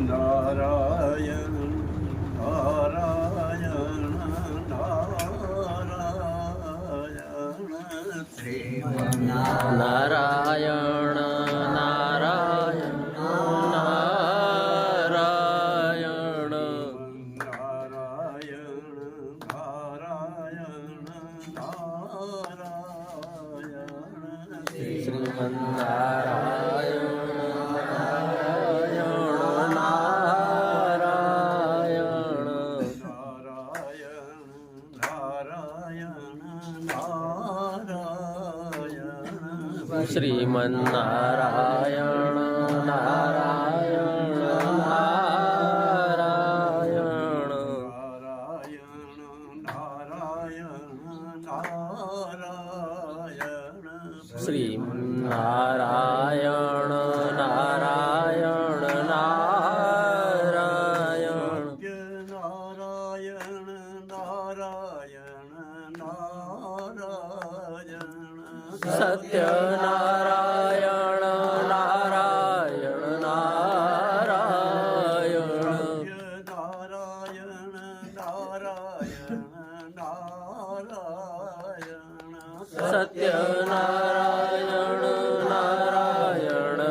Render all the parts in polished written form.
નારાયણ નારાયણ નારાયણ શ્રીમન નારાયણ નારાયણ નારાયણ નારાયણ નારાયણ નારાયણ શ્રીમન નારાયણ શ્રીમન નારાયણ નારાયણ નારાયણ શ્રીમન નારાયણ નારાયણ નારાયણ સત્યનારાયણ નારાયણ નારાયણ સત્યનારાયણ નારાયણ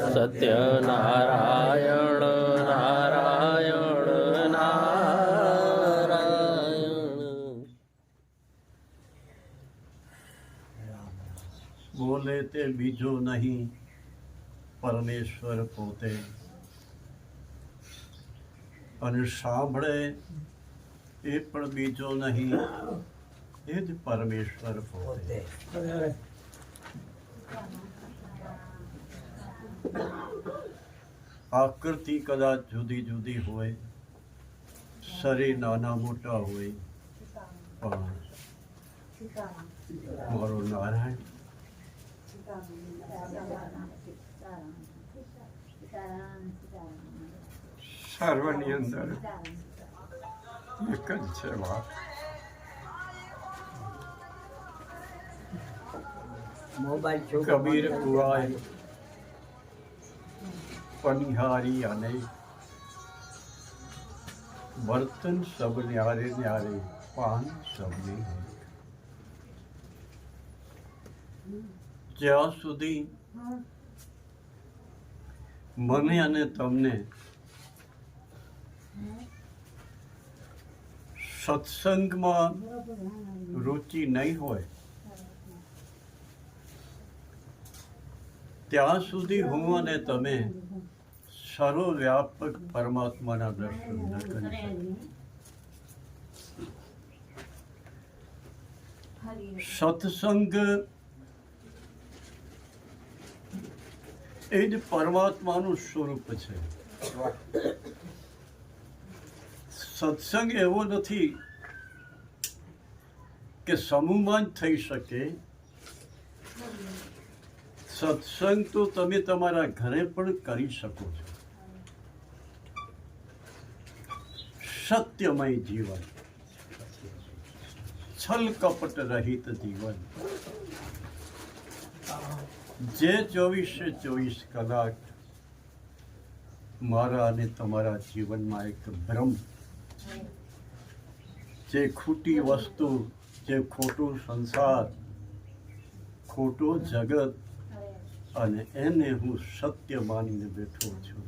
સત્યનારાયણ નારાયણ નારાયણ બોલે તે બીજો નહીં પરમેશ્વર પોતે અને સાંભળે એ પણ બીજો નહીં એ જ પરમેશ્વર પોતે. આકૃતિ કદાચ જુદી જુદી હોય, શરીર નાના મોટા હોય, પણ મારો નારાયણ સર્વની અંદર એક જ છે વાત. કબીર કુવાય પનિહારી અને બર્તન સબ ન્યારે ન્યારે પાન સબની. જ્યાં સુધી મને અને તમને સત્સંગમાં રુચિ નહીં હોય ત્યાં સુધી હું અને તમે સર્વવ્યાપક પરમાત્માના દર્શન ન કરી શકીએ. સત્સંગ એ જ પરમાત્માનું સ્વરૂપ છે. સત્સંગ એવો નથી કે સમૂહમાં જ થઈ શકે. સત્સંગ તો તમે તમારા ઘરે પણ કરી શકો છો. સત્યમય જીવન, છલ કપટ રહિત જીવન, જે 24/24 કલાક મારા અને તમારા જીવનમાં એક ભ્રમ, જે ખોટી વસ્તુ, જે ખોટું સંસાર, ખોટો જગત, અને એને હું સત્ય માનીને બેઠો છું.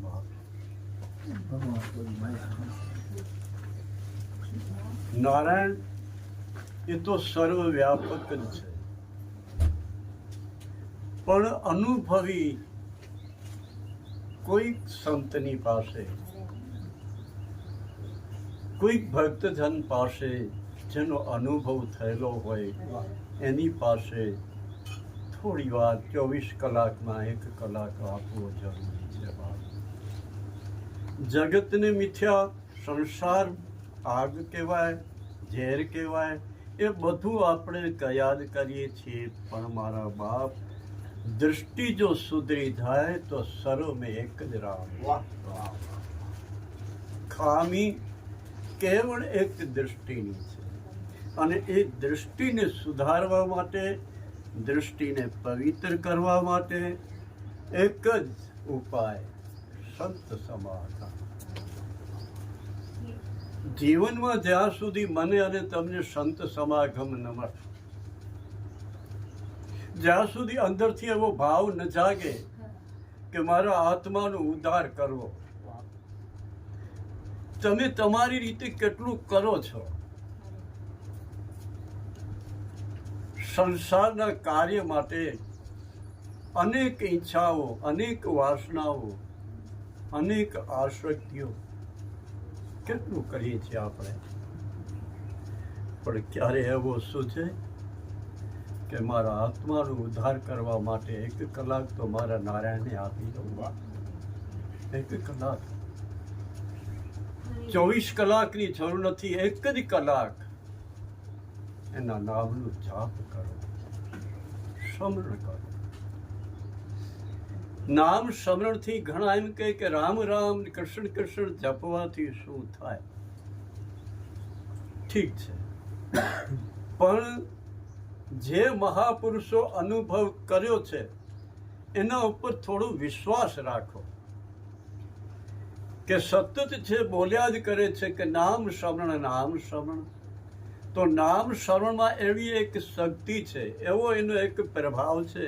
નારાયણ એ તો સર્વવ્યાપક જ છે, પણ અનુભવી કોઈક સંતની પાસે, કોઈક ભક્તજન પાસે જેનો અનુભવ થયેલો હોય એની પાસે થોડી વાર 24 કલાકમાં 1 કલાક આપવો જરૂરી છે. જગતને મિથ્યા, સંસાર આગ કહેવાય, ઝેર કહેવાય, એ બધું આપણે યાદ કરીએ છીએ. પણ મારા બાપ, દૃષ્ટિ જો સુધરી જાય તો સર્વ મેં એક જ રામ. ખામી કેવળ એક દૃષ્ટિની છે. અને એ દૃષ્ટિને સુધારવા માટે, દૃષ્ટિને પવિત્ર કરવા માટે એક જ ઉપાય, સંત સમાગમ. જીવનમાં જ્યાં સુધી મને અને તમને સંત સમાગમ ન મળે, જ્યાં સુધી અંદરથી એવો ભાવ ન જાગે કે મારા આત્માનો ઉદ્ધાર કરવો, તમે તમારી રીતે કેટલું કરો છો? સંસારના કાર્ય માટે અનેક ઈચ્છાઓ, અનેક વાસનાઓ, અનેક આસક્તિઓ, કેટલું કરીએ છીએ આપણે. પણ ક્યારે એવો સૂચે કે મારા આત્માનો ઉદ્ધાર કરવા માટે 1 કલાક તો મારા નારાયણને આપી દઉં? 1 કલાક, 24 કલાકની જરૂર નથી, 1 જ કલાક એના નામનું જાપ કરો, સ્મરણ કરો. નામ સ્મરણથી ઘણા એમ કહે કે રામ રામ કૃષ્ણ કૃષ્ણ જપવાથી શું થાય? ઠીક છે, પણ જે મહાપુરુષો અનુભવ કર્યો છે એના ઉપર થોડો વિશ્વાસ રાખો કે સતત જે બોલ્યા જ કરે છે કે નામ સ્મરણ, નામ સ્મરણ. તો નામ સ્મરણમાં એવી એક શક્તિ છે, એવો એનો એક પ્રભાવ છે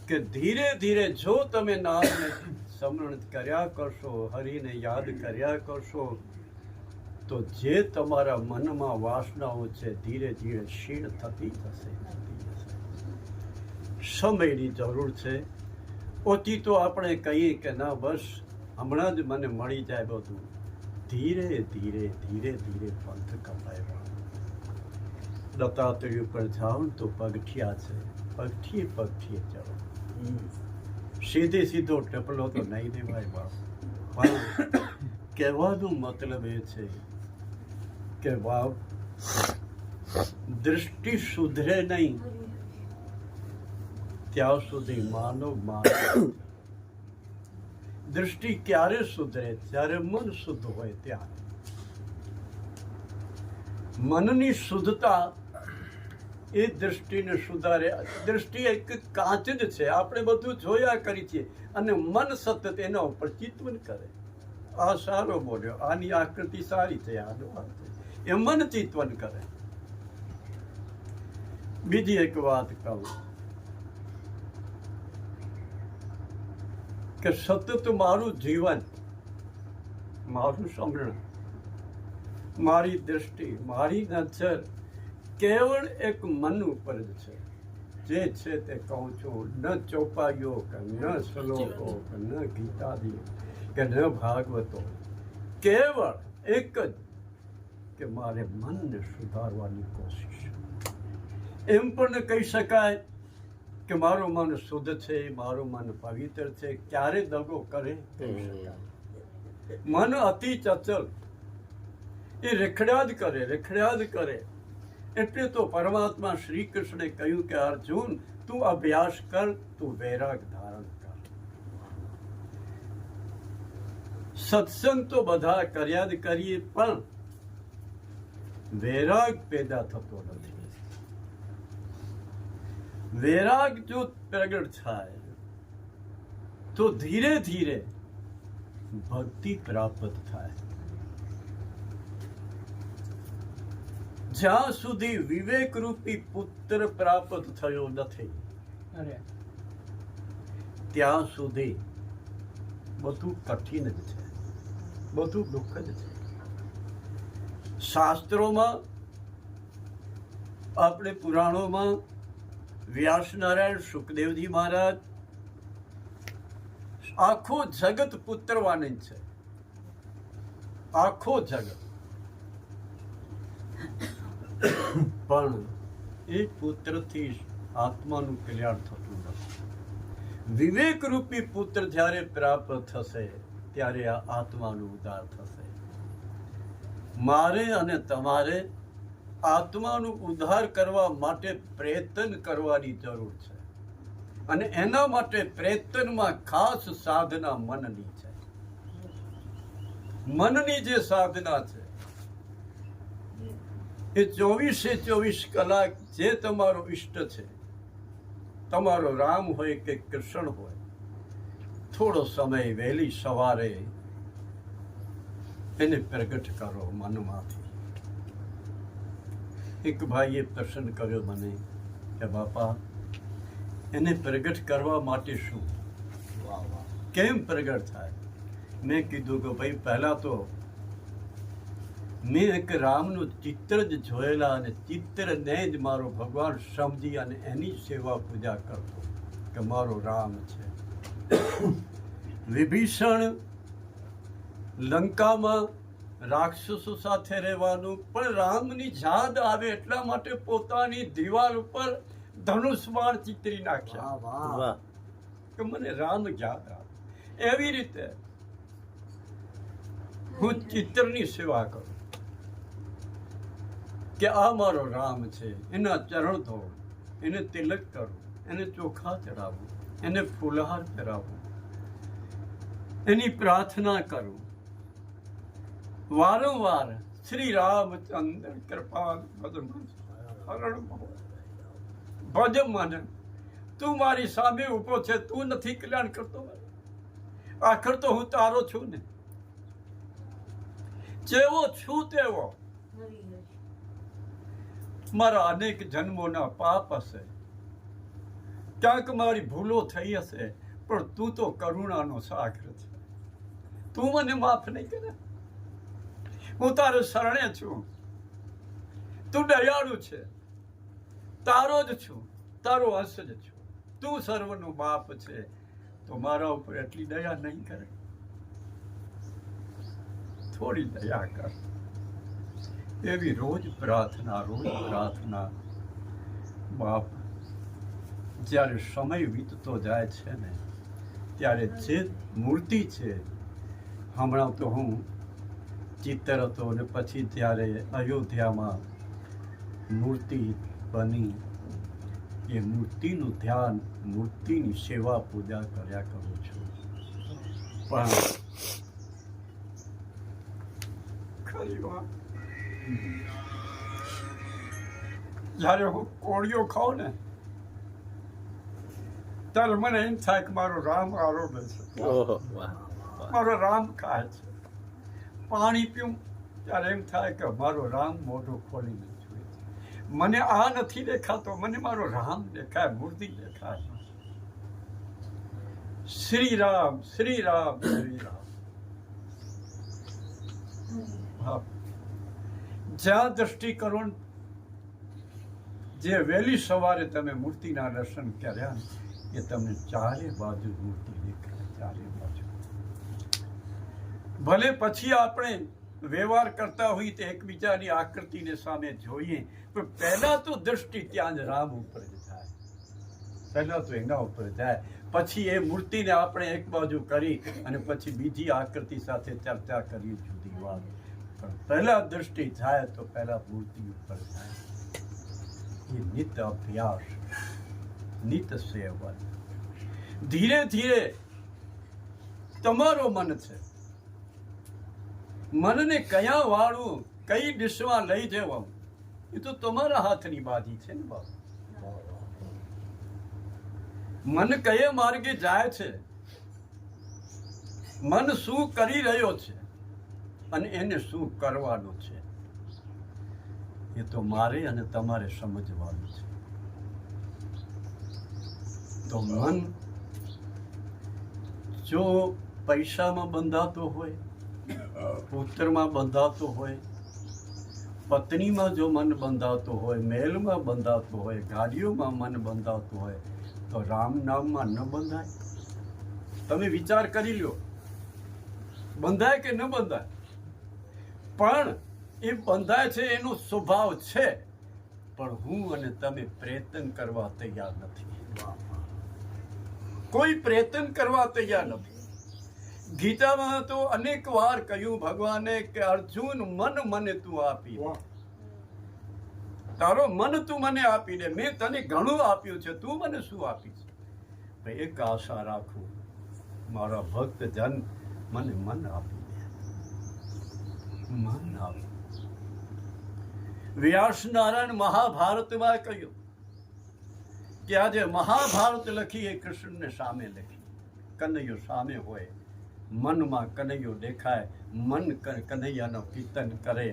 કે ધીરે ધીરે જો તમે નામને સ્મરણ કર્યા કરશો, હરિને યાદ કર્યા કરશો, તો જે તમારા મનમાં વાસનાઓ છે ધીરે ધીરે ક્ષીણ થતી જશે. સમયની જરૂર છે. ઓછી તો આપણે કહીએ કે ના બસ હમણાં જ મને મળી જાય બધું. ધીરે ધીરે ધીરે ધીરે પંથ કપાય. દત્તાત્રેય ઉપર જાઓ તો પગથિયા છે, પગથિયે પગથિયે જાઓ. સીધે સીધો ટપલો તો નહીં દેવાય બાપ. પણ કહેવાનો મતલબ એ છે કે બાપ, દૃષ્ટિ સુધરે નહીં ત્યાં સુધી માનવ. દૃષ્ટિ ક્યારે સુધરે? જ્યારે મન શુદ્ધ હોય ત્યારે. મનની શુદ્ધતા એ દૃષ્ટિને સુધારે. દૃષ્ટિ એક કાચ જ છે, આપણે બધું જોયા કરી છીએ, અને મન સતત એના ઉપર ચિંતન કરે. આ સારો બોલ્યો, આની આકૃતિ સારી છે, આનો એ મન ચિંતન કરે. બીજી એક વાત કહું કે સતત મારું જીવન, મારું સ્મરણ, મારી દ્રષ્ટિ, મારી નજર કેવળ એક મન ઉપર જ છે. જે છે તે કહું છું. ન ચોપાઈઓ કે ન શ્લોકો કે ન ગીતાદી કે ન ભાગવતો. કેવળ એક જ કે મારે મનને સુધારવાની કોશિશ. એમ પણ કહી શકાય કે મારું મન શુદ્ધ છે, મારું મન પવિત્ર છે. ક્યારે દગો કરે? મન અતિ ચંચળ, એ રખડ્યા જ કરે, રખડ્યા જ કરે. એટલે તો પરમાત્મા શ્રી કૃષ્ણે કહ્યું કે અર્જુન, તું અભ્યાસ કર, તું વૈરાગ ધારણ કર. સત્સંગ તો બધા કર્યા જ કરીએ, પણ વૈરાગ પેદા થતો નથી. વૈરાગ જો પ્રગટ થાય તો ધીરે ધીરે ભક્તિ પ્રાપ્ત થાય. જ્યાં સુધી વિવેક રૂપી પુત્ર પ્રાપ્ત થયો નથી ત્યાં સુધી બધું કઠિન જ છે, બધું દુઃખ જ છે. શાસ્ત્રોમાં, આપણે પુરાણોમાં વ્યાસ નારાયણ, સુખદેવજી મહારાજ, આખો જગત પુત્રવાનંદ છે. આખો જગત. પણ એ પુત્રથી આત્માનું કલ્યાણ થતું નથી. વિવેક રૂપી પુત્ર જ્યારે પ્રાપ્ત થશે ત્યારે આ આત્માનો ઉદ્ધાર થશે. મારે અને તમારે આત્માનો ઉદ્ધાર કરવા માટે પ્રયત્ન કરવાની જરૂર છે. અને એના માટે પ્રયત્નમાં ખાસ સાધના મનની છે. મનની જે સાધના છે એ 24 કલાક જે તમારો ઈષ્ટ છે, તમારો રામ હોય કે કૃષ્ણ હોય, થોડો સમય વહેલી સવારે એને પ્રગટ કરો મનમાંથી. એક ભાઈએ પ્રશ્ન કર્યો મને કે બાપા, એને પ્રગટ કરવા માટે શું, કેમ પ્રગટ થાય? મેં કીધું કે ભાઈ, પહેલા તો મેં એક રામનું ચિત્ર જ જોયેલા, અને ચિત્રને જ મારો ભગવાન સમજી અને એની સેવા પૂજા કરતો કે મારો રામ છે. વિભીષણ લંકામાં રાક્ષસો સાથે રહેવાનું, પણ રામની યાદ આવે એટલા માટે પોતાની દિવાલ ઉપર ધનુષ બાણ ચિતરી નાખ્યા વાહ કે મને રામ યાદ આવે. એવી રીતે હું ચિત્રની સેવા કરું કે આ મારો રામ છે, એના ચરણ ધોવું, એને તિલક કરું, એને ચોખા ચડાવવું, એને ફૂલહાર પહેરાવવું, એની પ્રાર્થના કરું. વારંવાર શ્રી રામચંદ્ર કૃપા ભજ મને, તું મારી સામે ઊભો છે, તું નથી કલ્યાણ કરતો, આખર તો હું તારો છું ને, જેવો છું તેવો. મારા અનેક જન્મોના પાપ હશે, ક્યાંક મારી ભૂલો થઈ હશે, પણ તું તો કરુણાનો સાગર છે, તું મને માફ નહીં કરે. હું તારે શરણે છું, તું દયાળુ છે, તારો જ છું, તારો અંશ જ છું, તું સર્વનો બાપ છે, તો મારા ઉપર એટલી દયા નહીં કરે? થોડી દયા કર. એવી રોજ પ્રાર્થના. બાપ, જ્યારે સમય વીતતો જાય છે ને, ત્યારે જે મૂર્તિ છે, હમણાં તો હું ચિત્તર હતો, અને પછી ત્યારે અયોધ્યામાં મૂર્તિ બની, એ મૂર્તિનું ધ્યાન, મૂર્તિની સેવા પૂજા કર્યા કરું છું. પણ ખરી વાત, જ્યારે હું કોળીઓ ખાઉં ને, ત્યારે મને એમ થાય કે મારો રામ આરોગ્ય છે, ઓહો વાહ મારો રામ ખાય છે. પાણી પીવું ત્યારે એમ થાય કે મારો રામ મોઢું ખોલીને જોઈએ છે. મને આ નથી દેખાતો, મને મારો રામ દેખાય, મૂર્તિ દેખાય. શ્રી રામ શ્રી રામ શ્રી રામ. હા, જ્યાં દ્રષ્ટિ કરો, જે વહેલી સવારે તમે મૂર્તિના દર્શન કર્યા, એ તમને ચારે બાજુ મૂર્તિ દેખાય, ચારે બાજુ. ભલે પછી આપણે વ્યવહાર કરતા હોઈએ તો એકબીજાની આકૃતિને સામે જોઈએ, પણ પહેલા તો દ્રષ્ટિ ત્યાં જ રામ ઉપર જ થાય, પહેલા તો એના ઉપર જાય. પછી એ મૂર્તિને આપણે એક બાજુ કરી અને પછી બીજી આકૃતિ સાથે ચર્ચા કરીએ, જુદી વાત. પણ પહેલા દ્રષ્ટિ થાય તો પહેલા મૂર્તિ ઉપર થાય. એ નિત અભ્યાસ, નિત સેવન. ધીરે ધીરે તમારો મન છે, મનને કયા વાળું, કઈ દિશામાં લઈ જવું, એ તો તમારા હાથની બાજી છે ને બાબુ. મન કયે માર્ગે જાય છે, મન શું કરી રહ્યો છે અને એને શું કરવાનું છે, એ તો મારે અને તમારે સમજવાનું છે. તો મન જો પૈસામાં બંધાતો હોય, પુત્રમાં બંધાતો હોય, પત્નીમાં જો મન બંધાતો હોય, મહેલમાં બંધાતો હોય, ગાડીઓમાં મન બંધાતું હોય, તો રામ નામમાં ન બંધાય? તમે વિચાર કરી લો, બંધાય કે ન બંધાય? પણ એ બંધાય છે, એનો સ્વભાવ છે, પણ હું અને તમે પ્રયત્ન કરવા તૈયાર નથી. કોઈ પ્રયત્ન કરવા તૈયાર નથી. ગીતામાં તો અનેક વાર કહ્યું ભગવાને કે અર્જુન, મન મને તું આપી દે, તારો મન તું મને આપી દે. મેં તને ઘણું આપ્યું છે, તું મને શું આપીશ? ભાઈ, એક આશા રાખું, મારા ભક્ત જન મને મન આપી દે, મન આપી. વ્યાસ નારાયણ મહાભારતમાં કહ્યું કે આજે મહાભારત લખી એ કૃષ્ણને સામે લખી. કનૈયો સામે હોય, મનમાં કનૈયો દેખાય, મન કનૈયાનો કીર્તન કરે,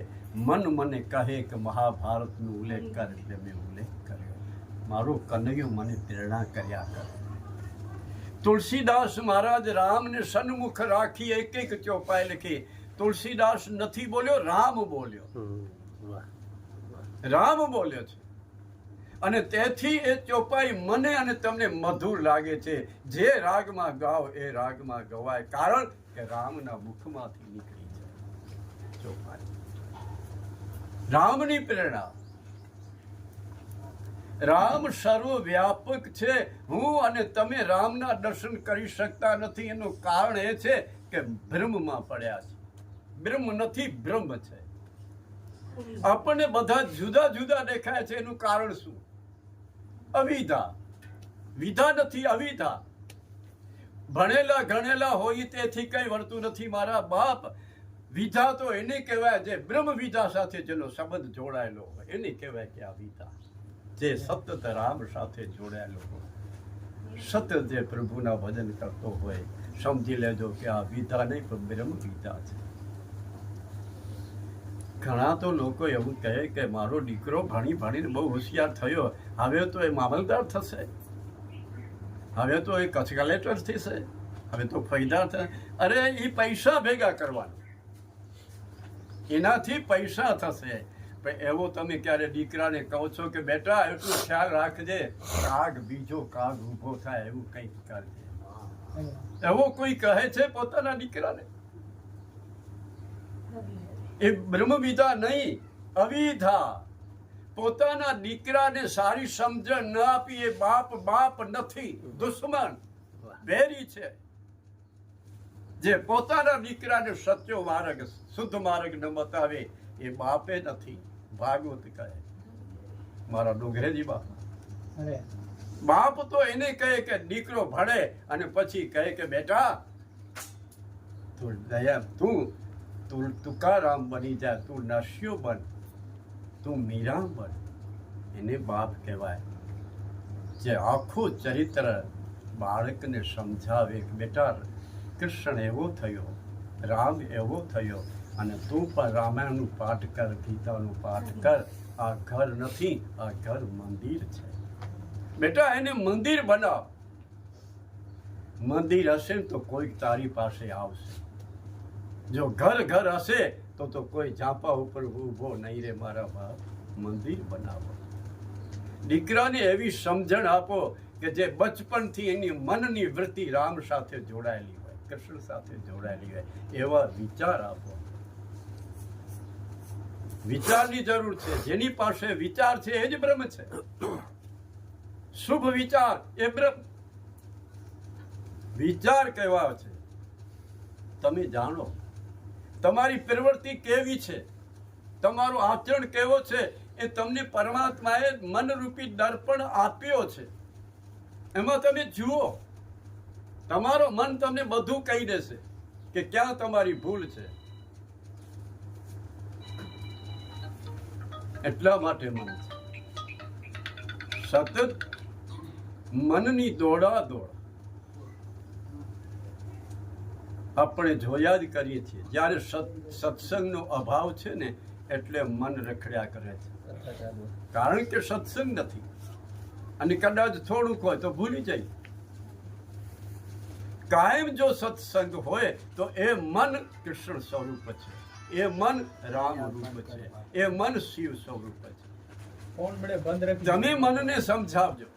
મન મને કહે કે મહાભારતનો ઉલ્લેખ કર, એટલે મેં ઉલ્લેખ કર્યો. મારો કનૈયો મને પ્રેરણા કર્યા કરે. તુલસીદાસ મહારાજ રામને સન્મુખ રાખી એક એક ચોપાઈ લખી. તુલસીદાસ નથી બોલ્યો, રામ બોલ્યો. રામ બોલ્યો છે. અને તેથી એ ચોપાઈ મને અને તમને મધુર લાગે છે. જે રાગમાં ગાઓ એ રાગમાં ગવાય, કારણ કે રામના મુખમાંથી નીકળી છે ચોપાઈ. રામની પ્રેરણા. રામ સર્વવ્યાપક છે. હું અને તમે રામના દર્શન કરી શકતા નથી. એનું કારણ એ છે કે બ્રહ્મમાં પડ્યા છે. બ્રહ્મ નથી, બ્રહ્મ છે. આપણને બધા જુદા જુદા દેખાય છે. એનું કારણ શું? અવિધા. વિધા નથી, અવિધા. ભણેલા ગણેલા હોય તેથી કઈ વળતું નથી મારા બાપ. વિધા તો એને કહેવાય જે બ્રહ્મ વિધા સાથે જેનો સંબંધ જોડાયેલો હોય, એને કહેવાય કે આ વિધા. જે સતત રામ સાથે જોડાયેલો હોય, સતત જે પ્રભુના ભજન કરતો હોય, સમજી લેજો કે આ વિધા નહીં પણ બ્રહ્મ વિધા છે. ઘણા તો લોકો એવું કહે કે મારો દીકરો ભણી ભણીને બહુ હોશિયાર થયો, હવે તો એ મામલતદાર થશે, હવે તો એ કચ્છ કલેક્ટર થશે, હવે તો ફૈદાર થશે. અરે એ પૈસા ભેગા કરવાના, એનાથી પૈસા થશે. પણ એવો તમે ક્યારે દીકરાને કહો છો કે બેટા એટલું ખ્યાલ રાખજે, કાગ બીજો કાગ ઊભો થાય એવું કંઈક કરજે? એવો કોઈ કહે છે પોતાના દીકરાને? એ બ્રહ્મવિધા નહીં, અવિધા. પોતાના દીકરાને સારી સમજણ ન આપી એ બાપ નથી, દુશ્મન, વેરી છે. જે પોતાના દીકરાને સત્યો માર્ગ, શુદ્ધ માર્ગ ન બતાવે એ બાપે નથી. ભાગવત કહે, મારા ડોંગરેજી બાપા. બાપ તો એને કહે કે દીકરો ભણે અને પછી કહે કે બેટા તું દયા, તું તુકારામ બની જા, તું નસ્યો બન, તું મીરા બન. એને બાપ કહેવાય. જે આખું ચરિત્ર બાળકને સમજાવે કે બેટા કૃષ્ણ એવો થયો, રામ એવો થયો, અને તું પણ રામાયણનું પાઠ કર, ગીતાનું પાઠ કર. આ ઘર નથી, આ ઘર મંદિર છે. બેટા એને મંદિર બનાવ. મંદિર હશે તો કોઈક તારી પાસે આવશે. જો ઘર હશે તો કોઈ ઝાંપા ઉપર ઊભો નહીં રે મારા બાપ. મંદિર બનાવો. દીકરાને એવી સમજણ આપો કે જે બચપનથી એની મનની વૃત્તિ રામ સાથે જોડાયેલી હોય, કૃષ્ણ સાથે જોડાયેલી હોય, એવા વિચાર આપો. વિચારની જરૂર છે. જેની પાસે વિચાર છે એ જ બ્રહ્મ છે. શુભ વિચાર એ બ્રહ્મ. વિચાર કેવા છે તમે જાણો. તમારી પ્રવૃત્તિ કેવી છે, તમારું આચરણ કેવો છે, એ તમને પરમાત્માએ મનરૂપી દર્પણ આપ્યો છે. એમાં તમે જુઓ. તમારો મન તમને બધું કહી દેશે કે ક્યાં તમારી ભૂલ છે. એટલા માટે મન છે. સતત મનની દોડાદોડ આપણે જોયા જ કરીએ છીએ. જ્યારે સત્સંગનો અભાવ છે ને એટલે મન રખડ્યા કરે છે. કારણ કે સત્સંગ નથી. અને કદાચ થોડુંક હોય તો ભૂલી જાય. કાયમ જો સત્સંગ હોય તો એ મન કૃષ્ણ સ્વરૂપ છે, એ મન રામ રૂપ છે, એ મન શિવ સ્વરૂપ છે. તમે મનને સમજાવજો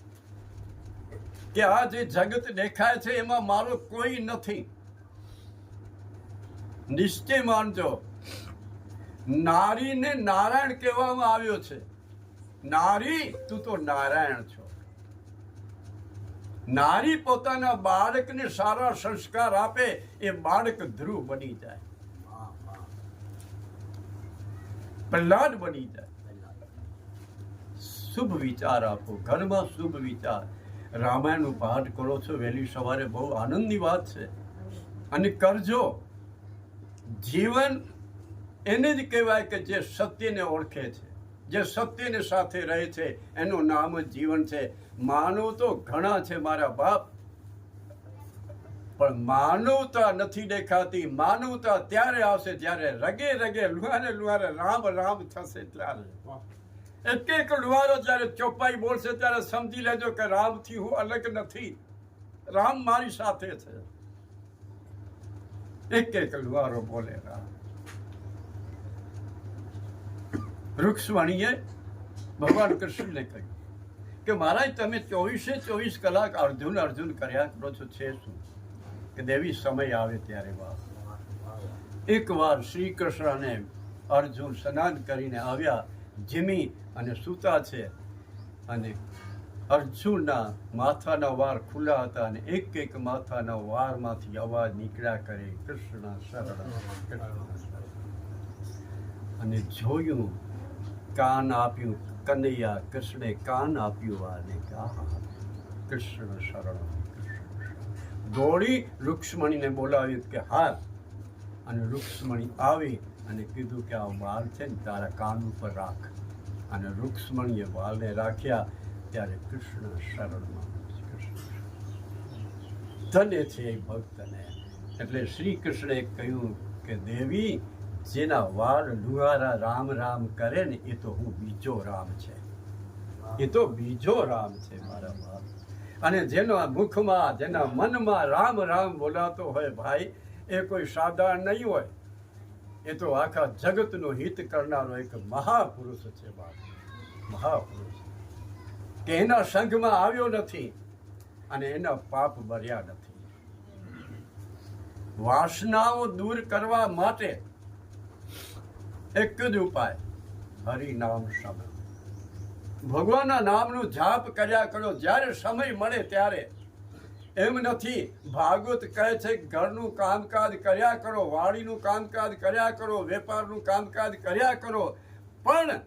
કે આ જે જગત દેખાય છે એમાં મારો કોઈ નથી. નિશ્ચય માનજો. નારીને નારાયણ કહેવામાં આવ્યો છે. નારી, તું તો નારાયણ છો. નારી પોતાના બાળકને સારા સંસ્કાર આપે, એ બાળક ધ્રુવ બની જાય, પ્રહલાદ બની જાય. શુભ વિચાર આપો, ઘરમાં શુભ વિચાર. રામાયણનું પાઠ કરો છો વહેલી સવારે, બહુ આનંદની વાત છે. અને કરજો. જીવન એને જ કહેવાય કે જે સત્યને ઓળખે છે. જે સત્યની સાથે રહે છે એનું નામ જ જીવન છે. માનવ તો ઘણા છે મારા બાપ, પણ માનવતા નથી દેખાતી. માનવતા ત્યારે આવશે જ્યારે રગે રગે લુહારે લુહારે રામ રામ થશે ત્યારે. એક એક લુહારો જ્યારે ચોપાઈ બોલશે ત્યારે સમજી લેજો કે રામથી હું અલગ નથી, રામ મારી સાથે છે. એક એક લુહારો બોલે રામ. રૂક્ષ્મણીએ ભગવાન કૃષ્ણને કહ્યું કે મહારાજ તમે 24 કલાક અર્જુન અર્જુન કર્યા કરો છો, છે શું? કે દેવી સમય આવે ત્યારે વાત. એકવાર શ્રી કૃષ્ણ અને અર્જુન સ્નાન કરીને આવ્યા, જીમી અને સૂતા છે, અને અર્જુનના માથાના વાળ ખુલ્લા હતા અને એક એક માથાના વાળમાંથી અવાજ નીકળ્યા કરે, કૃષ્ણ શરણ કૃષ્ણ શરણ. અને જોયું, કાન આપ્યું કનૈયા કૃષ્ણે, કાન આપ્યું આને કૃષ્ણ શરણ. દોડી રૂક્ષ્મણીને બોલાવ્યું કે હા, અને રૂક્ષ્મણી આવી અને કીધું કે આ વાળ છે ને તારા કાન ઉપર રાખ. અને રૂક્ષ્મણીએ વાળને રાખ્યા ત્યારે કૃષ્ણ શરણમાં. ધન્ય છે એ ભક્તને. એટલે શ્રી કૃષ્ણે કહ્યું કે દેવી, જેના વાળ લુહારા રામ રામ કરે ને એ તો હું બીજો રામ છે, એ તો બીજો રામ છે મારા બાપ. અને જેના મુખમાં જેના મનમાં રામ રામ બોલાતો હોય ભાઈ, એ કોઈ સાધારણ નહીં હોય, એ તો આખા જગતનું હિત કરનારો એક મહાપુરુષ છે બાપ, મહાપુરુષ. કે એના સંઘમાં આવ્યો નથી અને એના પાપ ભર્યા નથી. વાસનાઓ દૂર કરવા માટે એક જ ઉપાય, હરિનામ સમય. ભગવાનના નામનું જાપ કર્યા કરો જ્યારે સમય મળે ત્યારે. એમ નથી, ભાગવત કહે છે ઘરનું કામકાજ કર્યા કરો, વાડીનું કામકાજ કર્યા કરો, વેપારનું કામકાજ કર્યા કરો, પણ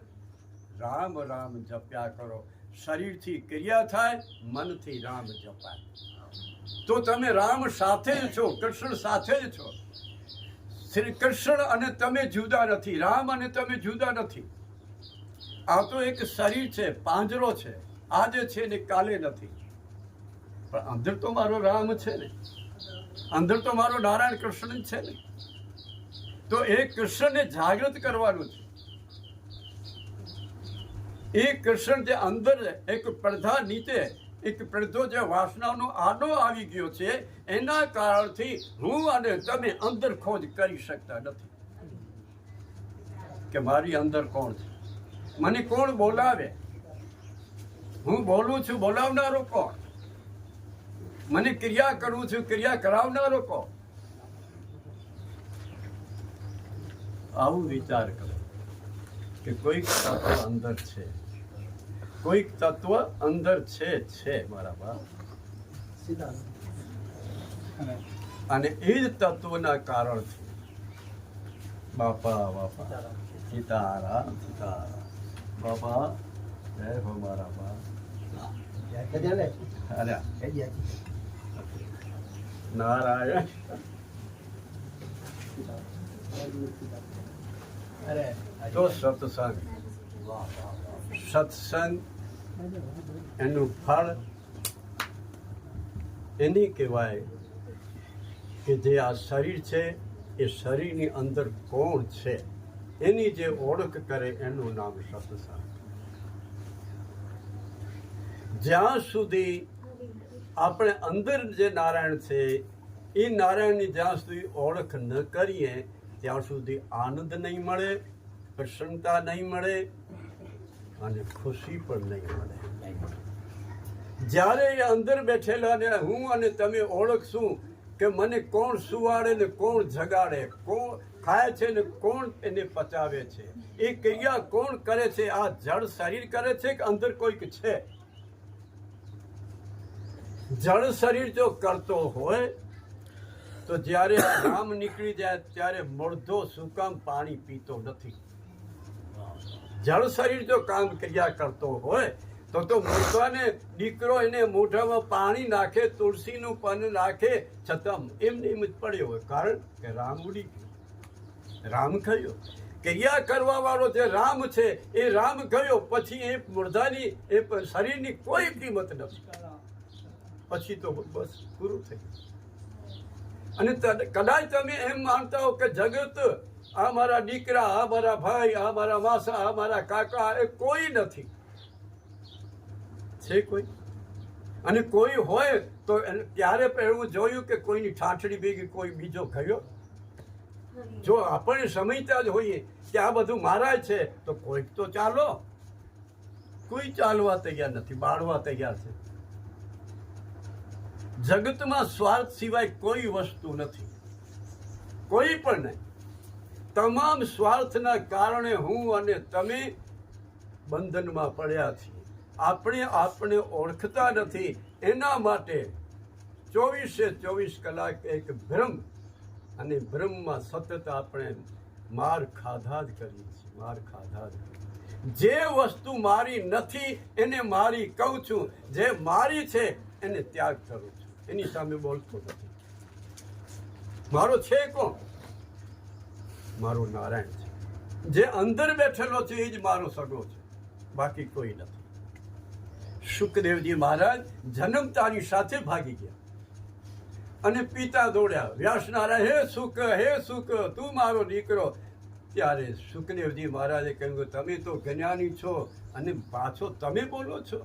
રામ રામ જપ્યા કરો. શરીરથી ક્રિયા થાય, મનથી રામ જપાય, તો તમે રામ સાથે જ છો, કૃષ્ણ સાથે જ છો. શ્રી કૃષ્ણ અને તમે જુદા નથી, રામ અને તમે જુદા નથી. આ તો એક શરીર છે, પાંજરો છે, આજે છે ને કાલે નથી. પણ અંદર તો મારો રામ છે ને, અંદર તો મારો નારાયણ કૃષ્ણ છે ને. તો એ કૃષ્ણને જાગૃત કરવાનું છે. એ કૃષ્ણ જે અંદર એક પડધા નીચે એક પડધો જે વાસનાનો આડો આવી ગયો છે, એના કારણથી હું અને તમે અંદર ખોજ કરી શકતા નથી કે મારી અંદર કોણ છે, મને કોણ બોલાવે, હું બોલું છું બોલાવનારો કોણ, મને ક્રિયા કરું છું ક્રિયા કરાવનારો કોણ. આવું વિચાર કરો કે કોઈક તત્વ અંદર છે, કોઈક તત્વ અંદર છે મારા બાપ. અને એ જ તત્વના કારણથી બાપા બાપા સીતારામ સીતારામ બાપા જય હો મારા બાપ. અરે નારાયણ તો સત્સંગ, સત્સંગ એનું ફળ એની કહેવાય કે જે આ શરીર છે એ શરીરની અંદર કોણ છે એની જે ઓળખ કરે એનું નામ સત્સંગ. જ્યાં સુધી આપણે અંદર જે નારાયણ છે એ નારાયણની જ્યાં સુધી ઓળખ ન કરીએ ત્યાં સુધી આનંદ નહીં મળે, પ્રસન્નતા નહીં મળે અને ખુશી પણ નહીં મળે. જ્યારે એ અંદર બેઠેલાને હું અને તમે ઓળખશું કે મને કોણ સુવાડે ને કોણ જગાડે, કોણ ખાય છે ને કોણ એને પચાવે છે, એ ક્રિયા કોણ કરે છે, આ જળ શરીર કરે છે કે અંદર કોઈક છે. જળ શરીર જો કરતો હોય તો જ્યારે રામ નીકળી જાય ત્યારે મળધો શું કામ પાણી પીતો નથી. જળ શરીર જો કામ ક્રિયા કરતો હોય તો મોઢાને દીકરો એને મોઢામાં પાણી નાખે, તુલસીનું પાન નાખે, છતાં એમને એમ જ પડ્યો હોય, કારણ કે રામ ઉડી ગયો, રામ ખયો. ક્રિયા કરવા વાળો જે રામ છે એ રામ ગયો પછી એ મુર્દાની એ શરીરની કોઈ કિંમત નથી. પછી તો બસ પૂરું થઈ ગયું. અને કદાચ તમે એમ માનતા હો કે જગત આ મારા દીકરા, આ મારા ભાઈ, આ મારા માસા, આ મારા કાકા, એ કોઈ નથી. છે કોઈ? અને કોઈ હોય તો ક્યારે એવું જોયું કે કોઈની ઠાઠડી ભેગી કોઈ બીજો ગયો? જો આપણે સમજતા જ હોઈએ કે આ બધું મારા છે તો કોઈક તો ચાલો. કોઈ ચાલવા તૈયાર નથી, બાળવા તૈયાર છે. જગતમાં સ્વાર્થ સિવાય કોઈ વસ્તુ નથી, કોઈ પણ નહીં. તમામ સ્વાર્થના કારણે હું અને તમે બંધનમાં પડ્યા છીએ. આપણે ઓળખતા નથી. એના માટે 24 કલાક એક ભ્રમ, અને ભ્રમમાં સતત આપણે માર ખાધા જ કરીએ છીએ, માર ખાધા જ. જે વસ્તુ મારી નથી એને મારી કહું છું, જે મારી છે એને ત્યાગ કરું છું, એની સામે બોલતો નથી. મારો છે કોણ? મારો નારાયણ છે. જે અંદર બેઠેલો છે એ જ મારો સગો છે, બાકી કોઈ નથી. શુકદેવજી મહારાજ જન્મતાની સાથે ભાગી ગયા અને પિતા દોડ્યા. વ્યાસનારાયણ, હે સુક, તું મારો દીકરો. ત્યારે શુકદેવજી મહારાજે કહ્યું, તમે તો જ્ઞાની છો અને પાછો તમે બોલો છો?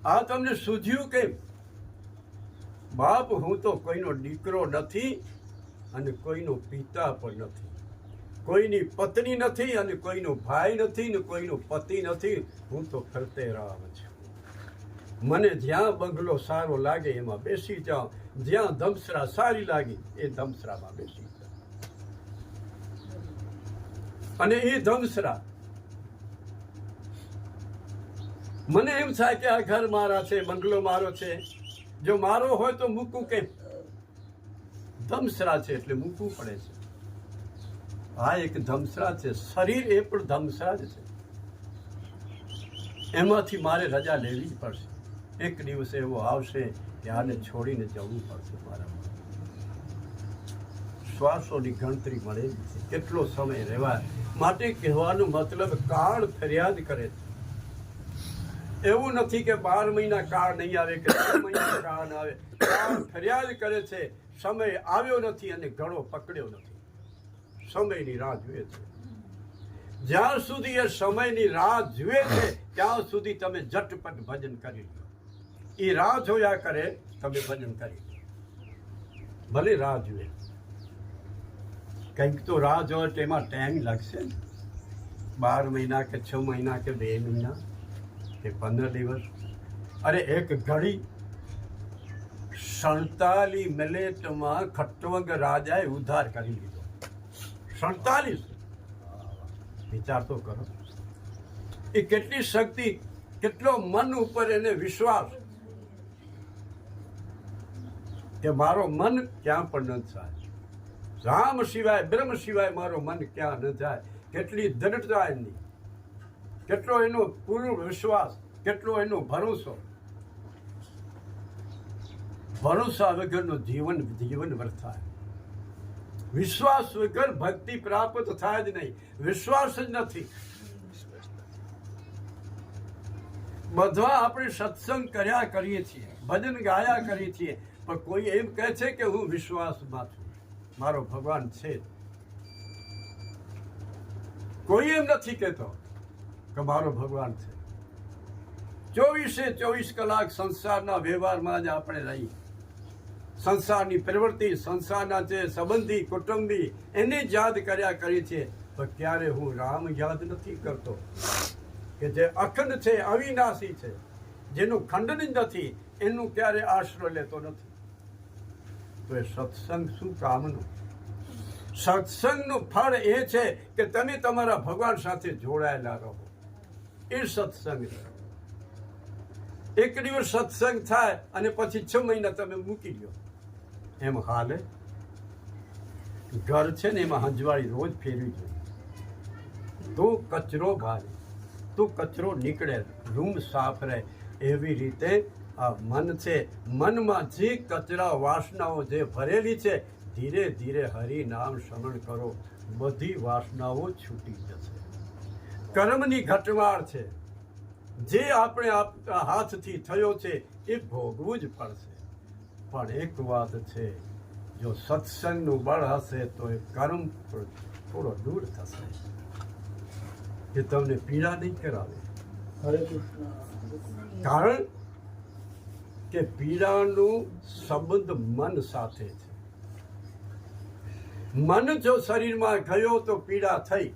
આ તમને સૂઝ્યું કેમ? બાપ, હું તો કોઈનો દીકરો નથી અને કોઈનો પિતા પણ નથી, કોઈની પત્ની નથી અને કોઈનો ભાઈ નથી ને કોઈનો પતિ નથી. હું તો ફરતે રામ છું. મને જ્યાં બંગલો સારો લાગે એમાં બેસી જાઉં, જ્યાં ધમસરા સારી લાગી એ ધમસરામાં બેસી જાઉં. અને એ ધમસરા મને એમ થાય કે આ ઘર મારા છે, બંગલો મારો છે. જો મારો હોય તો મૂકવું કેમ? ધમસરા છે એટલે મૂકવું પડે છે. આ એક ધમસરા છે. શરીર એ પણ ધમસરા જ છે. એમાંથી મારે રજા લેવી જ પડશે. એક દિવસ એવો આવશે કે આને છોડીને જવું પડશે. મારા શ્વાસોની ગણતરી મળેલી છે, કેટલો સમય રહેવાય. માટે કહેવાનો મતલબ કાળ ફરિયાદ કરે છે. એવું નથી કે 12 મહિના કાળ નહીં આવે કે 6 મહિના કાળ આવે. કાળ ફરિયાદ કરે છે. સમય આવ્યો નથી અને ઘડો પકડ્યો નથી. સમયની રાહ જુએ છે. જ્યાં સુધી એ સમયની રાહ જુએ છે ત્યાં સુધી તમે ઝટપટ ભજન કરી લો. એ રાહ જોયા કરે, તમે ભજન કરી લો. ભલે રાહ જુએ, કંઈક તો રાહ જોવે તેમાં ટાઈમ લાગશે ને. 12 મહિના કે 6 મહિના કે 2 મહિના કે 15 દિવસ. અરે એક ઘડી 47 મિનિટમાં ખટ્ટવંગ રાજાએ ઉદ્ધાર કરી લીધો. 47. વિચાર તો કરો. એ કેટલી શક્તિ, કેટલો મન ઉપર એને વિશ્વાસ કે મારો મન ક્યાં પણ ન જાય. રામ સિવાય, બ્રહ્મ સિવાય મારો મન ક્યાં ન જાય. કેટલી દૃઢતા એની, કેટલો એનો પૂર્ણ વિશ્વાસ, કેટલો એનો ભરોસો. ભરોસા વગરનું જીવન વર્તાય. વિશ્વાસ વગર ભક્તિ પ્રાપ્ત થાય જ નહીં. વિશ્વાસ જ નથી. બધા આપણે સત્સંગ કર્યા કરીએ છીએ, ભજન ગાયા કરીએ છીએ, પણ કોઈ એમ કહે છે કે હું વિશ્વાસમાં છું, મારો ભગવાન છે. કોઈ એમ નથી કહેતો કે મારો ભગવાન છે. 24 કલાક સંસારના વ્યવહારમાં જ આપણે રહીએ. સંસારની પ્રવૃત્તિ, સંસારના જે સંબંધી, કુટુંબી, એને જ યાદ કર્યા કરીએ છીએ. પણ ક્યારે હું રામ યાદ નથી કરતો કે જે અખંડ છે, અવિનાશી છે, જેનું ખંડન જ નથી, એનું ક્યારે આશરો લેતો નથી. તો એ સત્સંગ શું કામનું? સત્સંગનું ફળ એ છે કે તમે તમારા ભગવાન સાથે જોડાયેલા રહો. એ સત્સંગ છે. એક દિવસ સત્સંગ થાય અને પછી 6 મહિના તમે મૂકી દો, એમ હાલે? ઘર છે ને એમાં હંજવાળી રોજ ફેરવી જોઈએ. તો કચરો ભારે, તો કચરો નીકળે, રૂમ સાફ રહે. એવી રીતે આ મન છે, મનમાં જે કચરા વાસનાઓ જે ભરેલી છે, ધીરે ધીરે હરિ નામ સ્મરણ કરો, બધી વાસનાઓ છૂટી જશે. કર્મની ઘટમાળ છે, જે આપણે હાથથી થયો છે એ ભોગવું જ પડશે. પણ એક વાત છે, જો સત્સંગનું બળ હશે તો એ કર્મ થોડો દૂર થશે, એ તમને પીડા નહીં કરાવે. કારણ કે પીડાનું સંબંધ મન સાથે છે. મન જો શરીરમાં ગયો તો પીડા થઈ,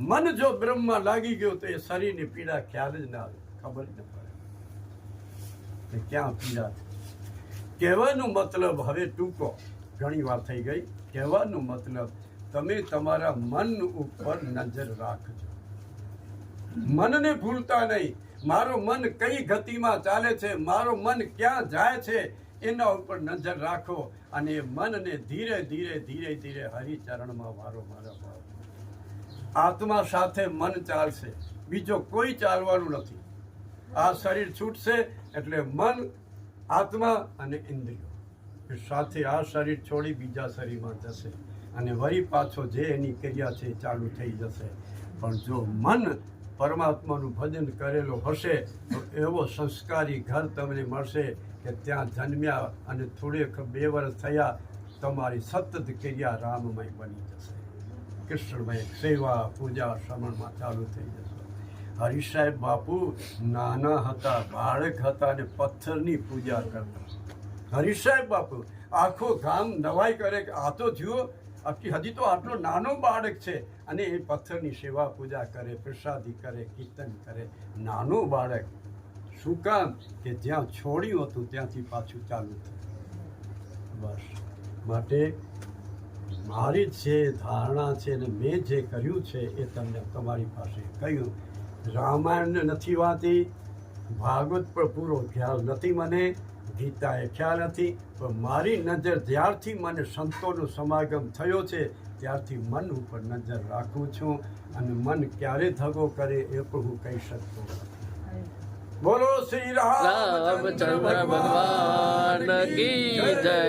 મન જો બ્રહ્મમાં લાગી ગયો તો એ શરીરની પીડા ખ્યાલ જ ના આવે, ખબર જ ન પડે કે ક્યાં પીડા છે. કહેવાનો મતલબ, હવે ટૂંકો, ઘણી વાર થઈ ગઈ. કહેવાનો મતલબ, તમે તમારા મન ઉપર નજર રાખજો, મનને ભૂલતા નહીં. મારું મન કઈ ગતિમાં ચાલે છે, મારું મન ક્યાં જાય છે, એના ઉપર નજર રાખો અને એ મનને ધીરે ધીરે ધીરે ધીરે હરિચરણમાં વારો મારો. આત્મા સાથે મન ચાલશે, બીજો કોઈ ચાલવાનું નથી. આ શરીર છૂટશે એટલે મન, આત્મા અને ઇન્દ્રિયો સાથે આ શરીર છોડી બીજા શરીરમાં જશે અને વળી પાછો જે એની ક્રિયા છે એ ચાલુ થઈ જશે. પણ જો મન પરમાત્માનું ભજન કરેલો હશે તો એવો સંસ્કારી ઘર તમને મળશે કે ત્યાં જન્મ્યા અને થોડેક 2 વર્ષ થયા તમારી સતત ક્રિયા રામમય બની જશે, કૃષ્ણમય સેવા પૂજા શ્રવણમાં ચાલુ થઈ જશે. હરીશ સાહેબ બાપુ નાના હતા, બાળક હતા અને પથ્થરની પૂજા કરતા. હરીશ સાહેબ બાપુ આખો ગામ નવાઈ કરે કે આ તો જુઓ, હજી તો આટલો નાનો બાળક છે અને એ પથ્થરની સેવા પૂજા કરે, પ્રસાદી કરે, કીર્તન કરે. નાનો બાળક, શું કામ? કે જ્યાં છોડ્યું હતું ત્યાંથી પાછું ચાલુ થયું. બસ માટે મારી જે ધારણા છે અને મેં જે કર્યું છે એ તમને તમારી પાસે કહ્યું. રામાયણ નથી વાંચી, ભાગવત પર પૂરો ખ્યાલ નથી મને, ગીતાએ ખ્યાલ નથી, પણ મારી નજર જ્યારથી મને સંતોનો સમાગમ થયો છે ત્યારથી મન ઉપર નજર રાખું છું અને મન ક્યારે ધગો કરે એ પણ હું કહી શકતો નથી. બોલો શ્રી રામચંદ્ર રામચંદ્ર ભગવાન કી જય.